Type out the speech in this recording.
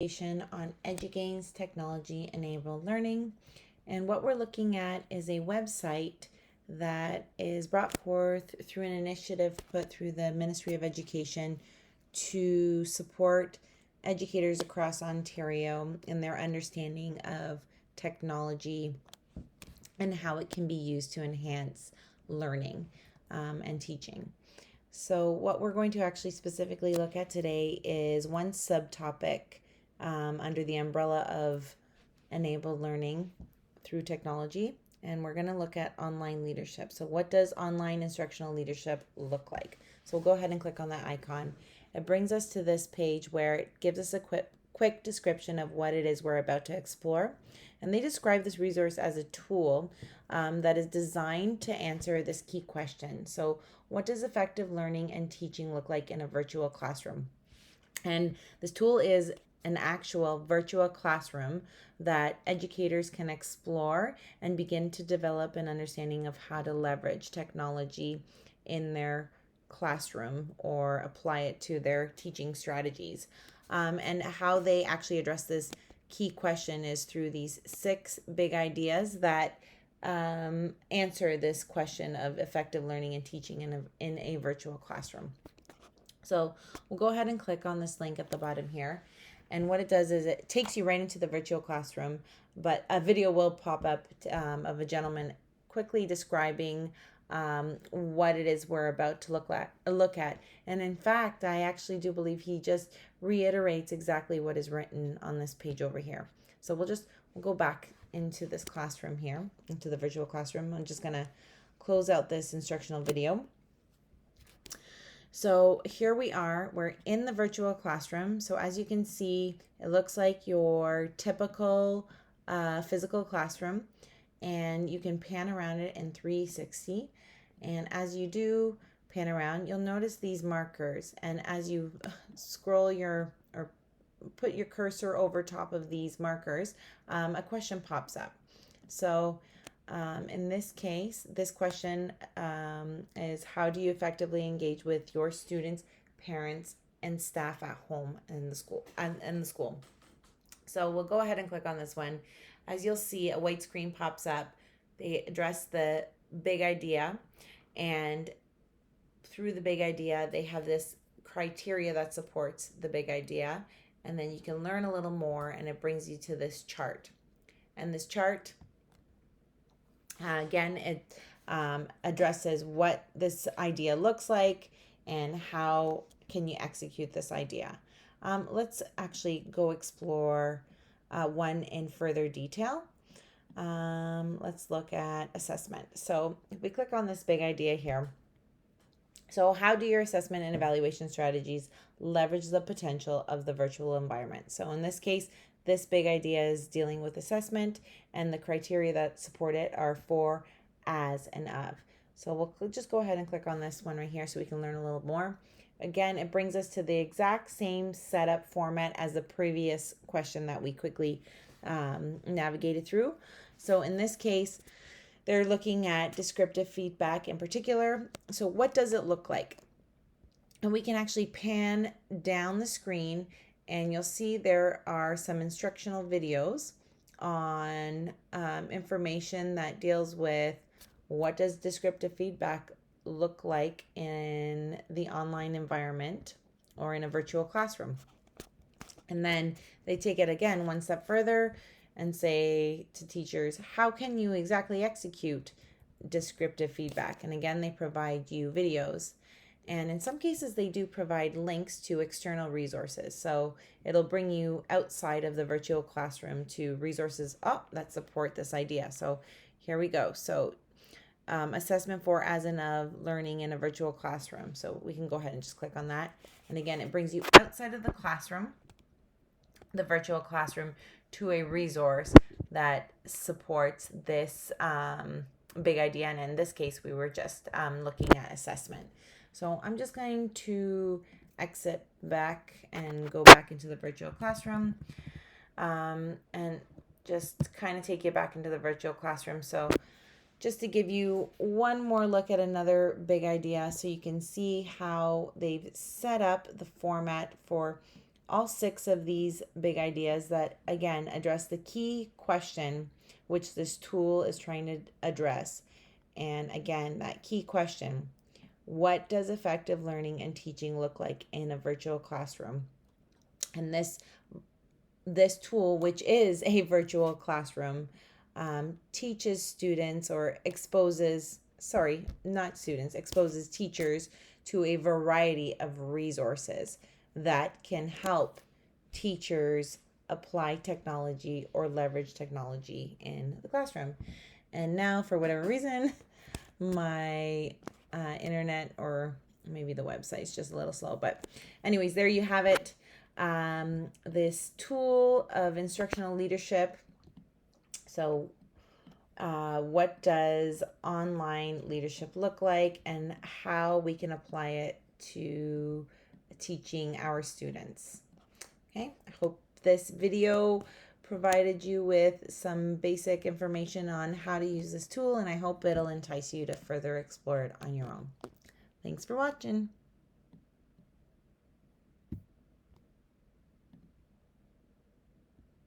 On EduGain's technology-enabled learning. And what we're looking at is a website that is brought forth through an initiative put through the Ministry of Education to support educators across Ontario in their understanding of technology and how it can be used to enhance learning and teaching. So what we're going to actually specifically look at today is one subtopic under the umbrella of enabled learning through technology, and we're going to look at online leadership. So what does online instructional leadership look like? So we'll go ahead and click on that icon. It brings us to this page where it gives us a quick description of what it is we're about to explore. And they describe this resource as a tool that is designed to answer this key question. So what does effective learning and teaching look like in a virtual classroom? And this tool is an actual virtual classroom that educators can explore and begin to develop an understanding of how to leverage technology in their classroom or apply it to their teaching strategies. And how they actually address this key question is through these 6 big ideas that answer this question of effective learning and teaching in a virtual classroom. So we'll go ahead and click on this link at the bottom here. And what it does is it takes you right into the virtual classroom, but a video will pop up of a gentleman quickly describing what it is we're about to look at. And in fact, I actually do believe he just reiterates exactly what is written on this page over here. So we'll go back into this classroom here, into the virtual classroom. I'm just going to close out this instructional video. So here we are, we're in the virtual classroom. So as you can see, it looks like your typical physical classroom, and you can pan around it in 360. And as you do pan around, you'll notice these markers. And as you scroll or put your cursor over top of these markers, a question pops up. So in this case, this question is, how do you effectively engage with your students, parents, and staff at home in the school? So we'll go ahead and click on this one. As you'll see, a white screen pops up. They address the big idea, and through the big idea, they have this criteria that supports the big idea, and then you can learn a little more, and it brings you to this chart. And this chart, again, it addresses what this idea looks like and how can you execute this idea. Let's actually go explore one in further detail. Let's look at assessment. So if we click on this big idea here, so how do your assessment and evaluation strategies leverage the potential of the virtual environment? So in this case, this big idea is dealing with assessment, and the criteria that support it are for, as, and of. So we'll just go ahead and click on this one right here so we can learn a little more. Again, it brings us to the exact same setup format as the previous question that we quickly navigated through. So in this case, they're looking at descriptive feedback in particular. So what does it look like? And we can actually pan down the screen, and you'll see there are some instructional videos on information that deals with what does descriptive feedback look like in the online environment or in a virtual classroom. And then they take it again one step further and say to teachers, how can you exactly execute descriptive feedback? And again, they provide you videos. And in some cases, they do provide links to external resources. So it'll bring you outside of the virtual classroom to resources that support this idea. So here we go. So assessment for, as, and of learning in a virtual classroom. So we can go ahead and just click on that. And again, it brings you outside of the classroom, the virtual classroom, to a resource that supports this big idea. And in this case, we were just looking at assessment. So I'm just going to exit back and go back into the virtual classroom and just kind of take you back into the virtual classroom. So just to give you one more look at another big idea so you can see how they've set up the format for all 6 of these big ideas that, again, address the key question which this tool is trying to address. And again, that key question: what does effective learning and teaching look like in a virtual classroom? And this tool, which is a virtual classroom, teaches students, or exposes, sorry, not students, exposes teachers to a variety of resources that can help teachers apply technology or leverage technology in the classroom. And now, for whatever reason, my internet, or maybe the website's just a little slow, but anyways, there you have it. This tool of instructional leadership. So what does online leadership look like, and how we can apply it to teaching our students? Okay, I hope this video provided you with some basic information on how to use this tool, and I hope it'll entice you to further explore it on your own. Thanks for watching.